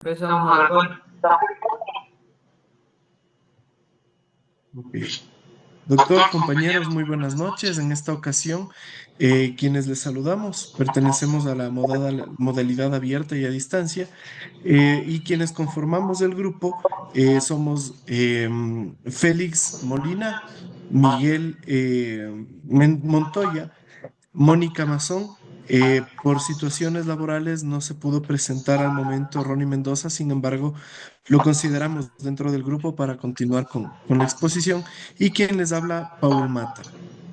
Empezamos a grabar. Ok. Doctor, compañeros, muy buenas noches. En esta ocasión, quienes les saludamos, pertenecemos a la modalidad abierta y a distancia, y quienes conformamos el grupo somos Félix Molina, Miguel Montoya, Mónica Mazón. Por situaciones laborales no se pudo presentar al momento Ronnie Mendoza, sin embargo, lo consideramos dentro del grupo para continuar con la exposición. Y quien les habla, Paul Mata.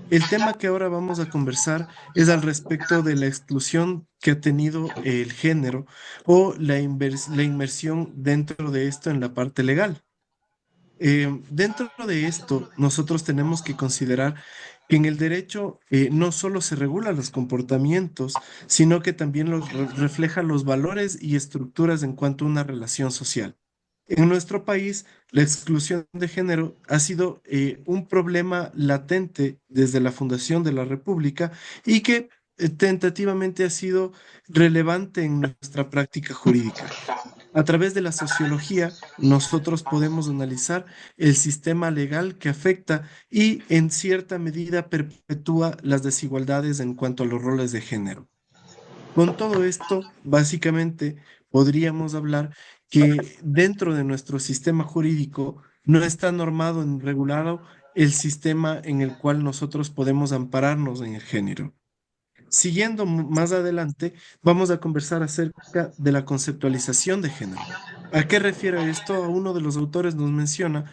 El tema que ahora vamos a conversar es al respecto de la exclusión que ha tenido el género o la inmersión dentro de esto en la parte legal. Dentro de esto, nosotros tenemos que considerar que en el derecho no solo se regulan los comportamientos, sino que también refleja los valores y estructuras en cuanto a una relación social. En nuestro país, la exclusión de género ha sido un problema latente desde la fundación de la República y que tentativamente ha sido relevante en nuestra práctica jurídica. A través de la sociología, nosotros podemos analizar el sistema legal que afecta y en cierta medida perpetúa las desigualdades en cuanto a los roles de género. Con todo esto, básicamente podríamos hablar que dentro de nuestro sistema jurídico no está normado ni regulado el sistema en el cual nosotros podemos ampararnos en el género. Siguiendo más adelante, vamos a conversar acerca de la conceptualización de género. ¿A qué refiere esto? Uno de los autores nos menciona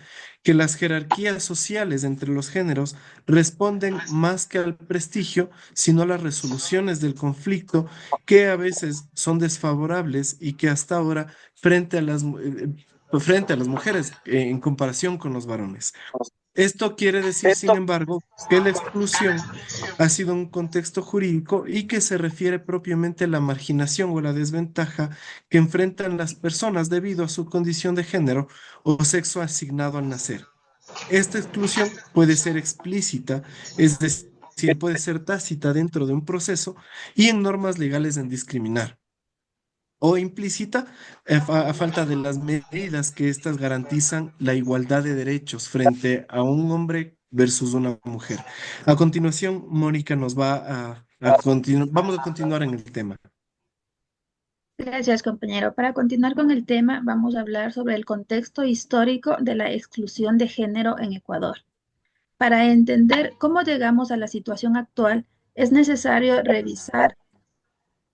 que las jerarquías sociales entre los géneros responden más que al prestigio, sino a las resoluciones del conflicto que a veces son desfavorables y que hasta ahora frente a las mujeres en comparación con los varones. Esto quiere decir, sin embargo, que la exclusión ha sido un contexto jurídico y que se refiere propiamente a la marginación o la desventaja que enfrentan las personas debido a su condición de género o sexo asignado al nacer. Esta exclusión puede ser explícita, es decir, puede ser tácita dentro de un proceso y en normas legales en discriminar o implícita a falta de las medidas que éstas garantizan la igualdad de derechos frente a un hombre versus una mujer. A continuación, Mónica nos va vamos a continuar en el tema. Gracias, compañero. Para continuar con el tema, vamos a hablar sobre el contexto histórico de la exclusión de género en Ecuador. Para entender cómo llegamos a la situación actual, es necesario revisar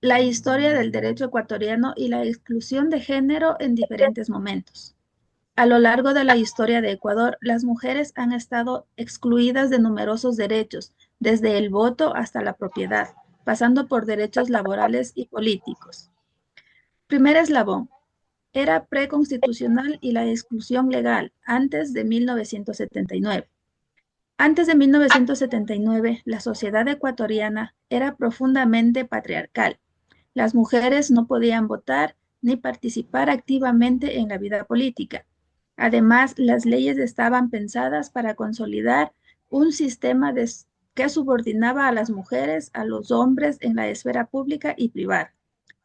la historia del derecho ecuatoriano y la exclusión de género en diferentes momentos. A lo largo de la historia de Ecuador, las mujeres han estado excluidas de numerosos derechos, desde el voto hasta la propiedad, pasando por derechos laborales y políticos. Primer eslabón, era preconstitucional y la exclusión legal antes de 1979. Antes de 1979, la sociedad ecuatoriana era profundamente patriarcal. Las mujeres no podían votar ni participar activamente en la vida política. Además, las leyes estaban pensadas para consolidar un sistema que subordinaba a las mujeres a los hombres en la esfera pública y privada.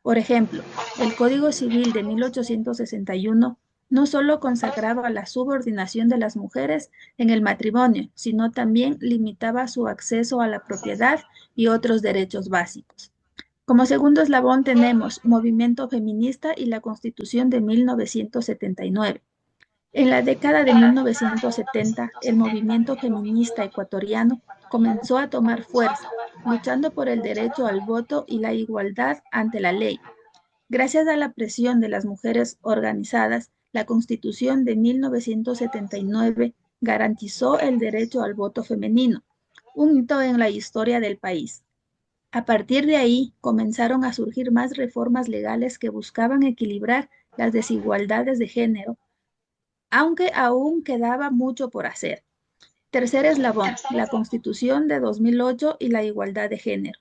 Por ejemplo, el Código Civil de 1861 no solo consagraba la subordinación de las mujeres en el matrimonio, sino también limitaba su acceso a la propiedad y otros derechos básicos. Como segundo eslabón tenemos movimiento feminista y la Constitución de 1979. En la década de 1970, el movimiento feminista ecuatoriano comenzó a tomar fuerza, luchando por el derecho al voto y la igualdad ante la ley. Gracias a la presión de las mujeres organizadas, la Constitución de 1979 garantizó el derecho al voto femenino, un hito en la historia del país. A partir de ahí comenzaron a surgir más reformas legales que buscaban equilibrar las desigualdades de género, aunque aún quedaba mucho por hacer. Tercer eslabón, la Constitución de 2008 y la igualdad de género.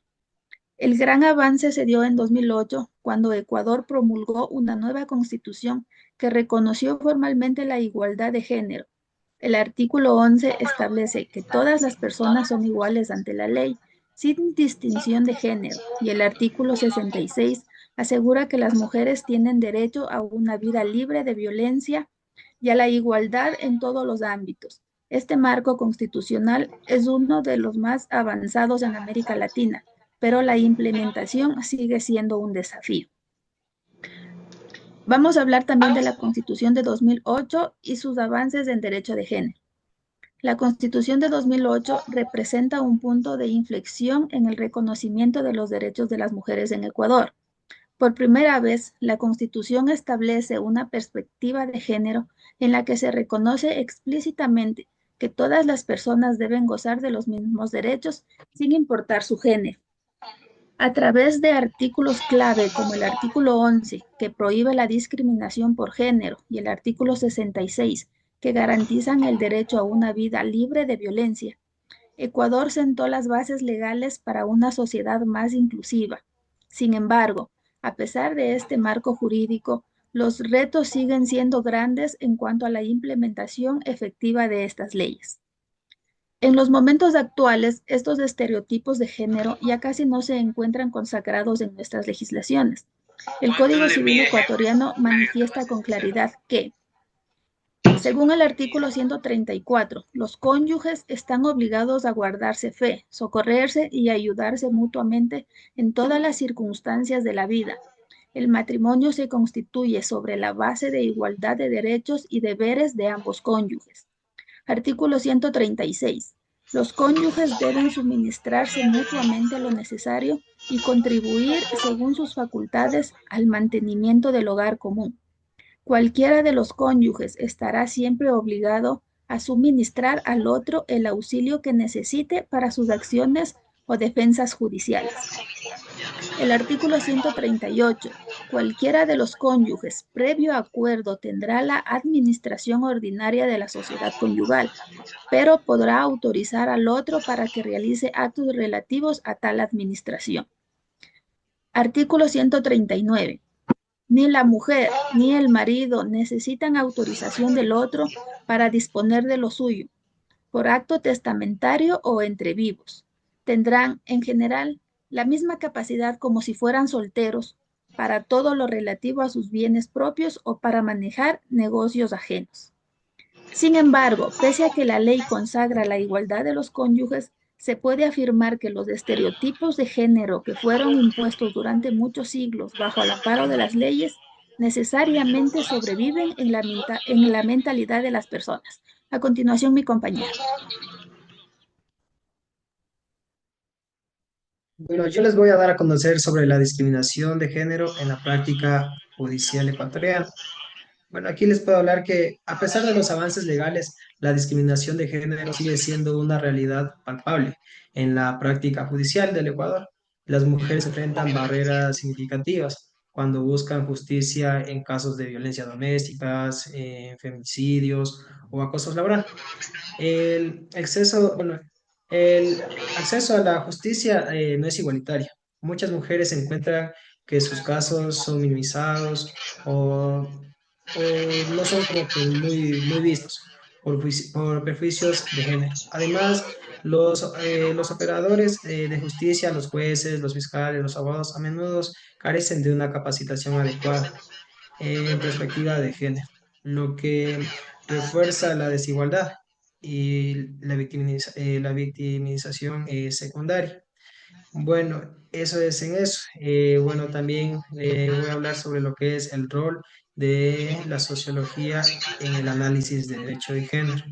El gran avance se dio en 2008, cuando Ecuador promulgó una nueva constitución que reconoció formalmente la igualdad de género. El artículo 11 establece que todas las personas son iguales ante la ley, sin distinción de género, y el artículo 66 Asegura que las mujeres tienen derecho a una vida libre de violencia y a la igualdad en todos los ámbitos. Este marco constitucional es uno de los más avanzados en América Latina, pero la implementación sigue siendo un desafío. Vamos a hablar también de la Constitución de 2008 y sus avances en derecho de género. La Constitución de 2008 representa un punto de inflexión en el reconocimiento de los derechos de las mujeres en Ecuador. Por primera vez, la Constitución establece una perspectiva de género en la que se reconoce explícitamente que todas las personas deben gozar de los mismos derechos sin importar su género. A través de artículos clave como el artículo 11, que prohíbe la discriminación por género, y el artículo 66, que garantizan el derecho a una vida libre de violencia, Ecuador sentó las bases legales para una sociedad más inclusiva. Sin embargo, a pesar de este marco jurídico, los retos siguen siendo grandes en cuanto a la implementación efectiva de estas leyes. En los momentos actuales, estos estereotipos de género ya casi no se encuentran consagrados en nuestras legislaciones. El Código Civil ecuatoriano manifiesta con claridad que, según el artículo 134, los cónyuges están obligados a guardarse fe, socorrerse y ayudarse mutuamente en todas las circunstancias de la vida. El matrimonio se constituye sobre la base de igualdad de derechos y deberes de ambos cónyuges. Artículo 136. Los cónyuges deben suministrarse mutuamente lo necesario y contribuir según sus facultades al mantenimiento del hogar común. Cualquiera de los cónyuges estará siempre obligado a suministrar al otro el auxilio que necesite para sus acciones o defensas judiciales. El artículo 138. Cualquiera de los cónyuges, previo acuerdo, tendrá la administración ordinaria de la sociedad conyugal, pero podrá autorizar al otro para que realice actos relativos a tal administración. Artículo 139. Ni la mujer ni el marido necesitan autorización del otro para disponer de lo suyo, por acto testamentario o entre vivos. Tendrán, en general, la misma capacidad como si fueran solteros para todo lo relativo a sus bienes propios o para manejar negocios ajenos. Sin embargo, pese a que la ley consagra la igualdad de los cónyuges, se puede afirmar que los estereotipos de género que fueron impuestos durante muchos siglos bajo el amparo de las leyes necesariamente sobreviven en la mentalidad de las personas. A continuación, mi compañera. Bueno, yo les voy a dar a conocer sobre la discriminación de género en la práctica judicial ecuatoriana. Bueno, aquí les puedo hablar que a pesar de los avances legales, la discriminación de género sigue siendo una realidad palpable en la práctica judicial del Ecuador. Las mujeres enfrentan barreras significativas cuando buscan justicia en casos de violencia domésticas, femicidios o acoso laboral. Bueno, el acceso a la justicia no es igualitario. Muchas mujeres encuentran que sus casos son minimizados o no son como que muy vistos por prejuicios de género. Además, los operadores de justicia, los jueces, los fiscales, los abogados, a menudo carecen de una capacitación adecuada en perspectiva de género, lo que refuerza la desigualdad y la victimización secundaria. Bueno, eso es en eso. Bueno, también voy a hablar sobre lo que es el rol de la sociología en el análisis de derecho de género.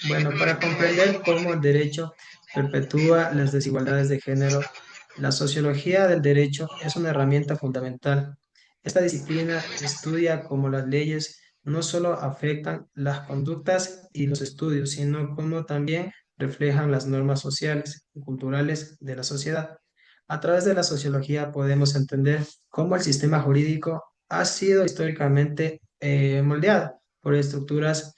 Bueno, para comprender cómo el derecho perpetúa las desigualdades de género, la sociología del derecho es una herramienta fundamental. Esta disciplina estudia cómo las leyes no solo afectan las conductas y los estudios, sino cómo también reflejan las normas sociales y culturales de la sociedad. A través de la sociología podemos entender cómo el sistema jurídico ha sido históricamente moldeado por estructuras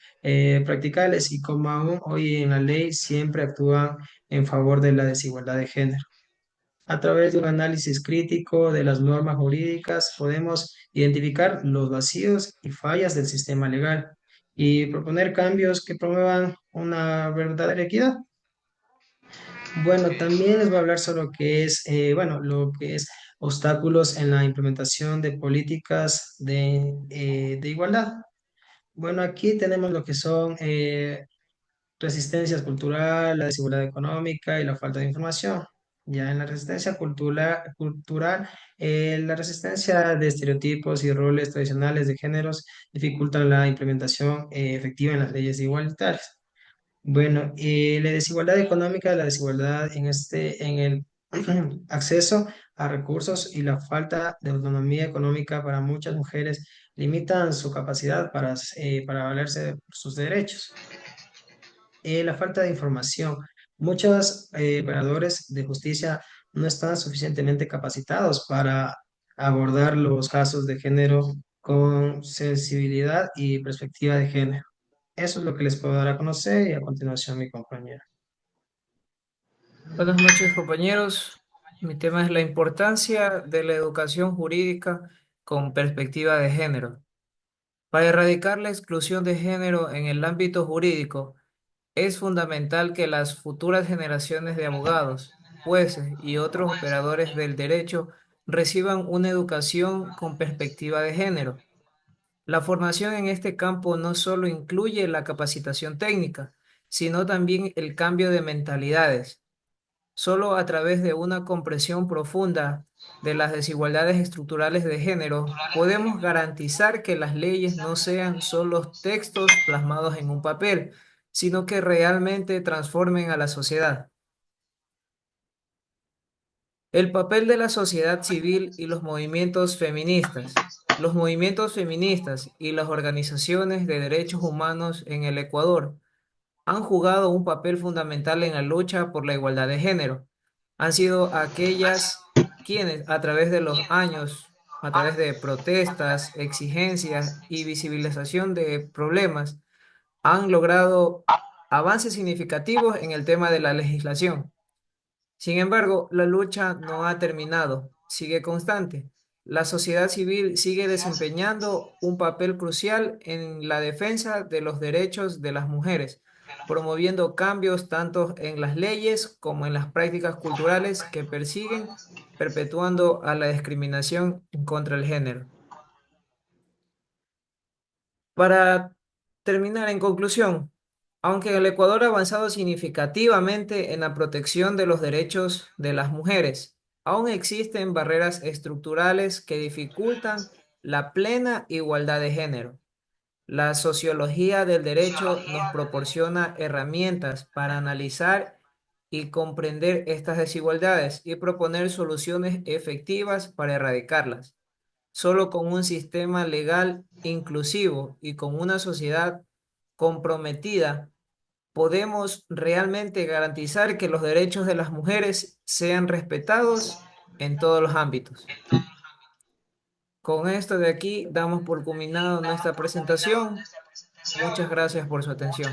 practicales y cómo aún hoy en la ley siempre actúan en favor de la desigualdad de género. A través de un análisis crítico de las normas jurídicas podemos identificar los vacíos y fallas del sistema legal y proponer cambios que promuevan una verdadera equidad. Bueno, también les voy a hablar sobre lo que es obstáculos en la implementación de políticas de igualdad. Bueno, aquí tenemos lo que son resistencias cultural, la desigualdad económica y la falta de información. Ya en la resistencia cultural, la resistencia de estereotipos y roles tradicionales de géneros dificultan la implementación efectiva en las leyes igualitarias. Bueno, la desigualdad económica, la desigualdad en el acceso a recursos y la falta de autonomía económica para muchas mujeres limitan su capacidad para valerse por sus derechos. La falta de información. Muchos operadores de justicia no están suficientemente capacitados para abordar los casos de género con sensibilidad y perspectiva de género. Eso es lo que les puedo dar a conocer y a continuación mi compañera. Buenas noches, compañeros. Mi tema es la importancia de la educación jurídica con perspectiva de género. Para erradicar la exclusión de género en el ámbito jurídico, es fundamental que las futuras generaciones de abogados, jueces y otros operadores del derecho reciban una educación con perspectiva de género. La formación en este campo no solo incluye la capacitación técnica, sino también el cambio de mentalidades. Solo a través de una comprensión profunda de las desigualdades estructurales de género podemos garantizar que las leyes no sean solo textos plasmados en un papel, sino que realmente transformen a la sociedad. El papel de la sociedad civil y los movimientos feministas. Los movimientos feministas y las organizaciones de derechos humanos en el Ecuador han jugado un papel fundamental en la lucha por la igualdad de género. Han sido aquellas quienes a través de los años, a través de protestas, exigencias y visibilización de problemas, han logrado avances significativos en el tema de la legislación. Sin embargo, la lucha no ha terminado, sigue constante. La sociedad civil sigue desempeñando un papel crucial en la defensa de los derechos de las mujeres, promoviendo cambios tanto en las leyes como en las prácticas culturales que persiguen, perpetuando a la discriminación contra el género. Para terminar, en conclusión, aunque el Ecuador ha avanzado significativamente en la protección de los derechos de las mujeres, aún existen barreras estructurales que dificultan la plena igualdad de género. La sociología del derecho nos proporciona herramientas para analizar y comprender estas desigualdades y proponer soluciones efectivas para erradicarlas. Solo con un sistema legal inclusivo y con una sociedad comprometida podemos realmente garantizar que los derechos de las mujeres sean respetados en todos los ámbitos. Con esto de aquí damos por culminado nuestra presentación. Muchas gracias por su atención.